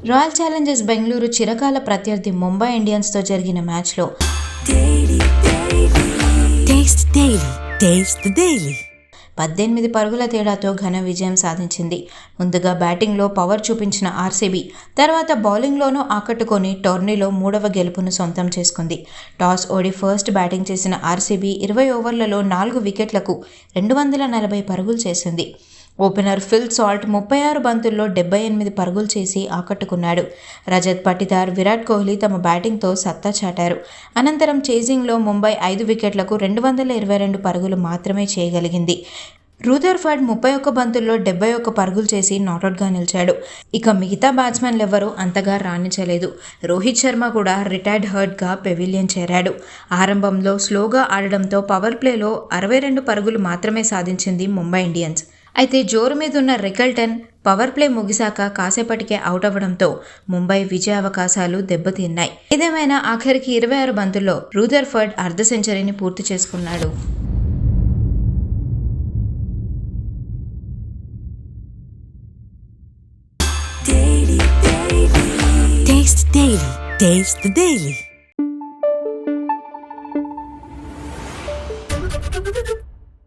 Royal Challengers Bengaluru చిరకాల ప్రత్యర్థి ముంబై ఇండియన్స్తో జరిగిన మ్యాచ్లో 18 పరుగుల తేడాతో ఘన విజయం సాధించింది. ముందుగా బ్యాటింగ్లో పవర్ చూపించిన ఆర్సీబీ తర్వాత బౌలింగ్లోనూ ఆకట్టుకొని టోర్నీలో 3వ గెలుపును సొంతం చేసుకుంది. టాస్ ఓడి ఫస్ట్ బ్యాటింగ్ చేసిన ఆర్సీబీ 20 ఓవర్లలో 4 వికెట్లకు 240 పరుగులు చేసింది. ఓపెనర్ ఫిల్ సాల్ట్ 36 బంతుల్లో 78 పరుగులు చేసి ఆకట్టుకున్నాడు. రజత్ పటిదార్, విరాట్ కోహ్లీ తమ బ్యాటింగ్తో సత్తా చాటారు. అనంతరం చేజింగ్లో ముంబై 5 వికెట్లకు 222 పరుగులు మాత్రమే చేయగలిగింది. రూదర్ఫర్డ్ 31 బంతుల్లో 71 పరుగులు చేసి నాటౌట్గా నిలిచాడు. ఇక మిగతా బ్యాట్స్మెన్లెవరూ అంతగా రాణించలేదు. రోహిత్ శర్మ కూడా రిటైర్డ్ హర్ట్గా పెవిలియన్ చేరాడు. ఆరంభంలో స్లోగా ఆడడంతో పవర్ ప్లేలో 62 పరుగులు మాత్రమే సాధించింది ముంబై ఇండియన్స్. అయితే జోరు మీదున్న రికల్టన్ పవర్ ప్లే ముగిశాక కాసేపటికే అవుట్ అవ్వడంతో ముంబై విజయావకాశాలు దెబ్బతిన్నాయి. ఏదేమైనా ఆఖరికి 26 బంతుల్లో రూదర్ఫర్డ్ అర్ధ సెంచరీని పూర్తి చేసుకున్నాడు. Taste the Daily.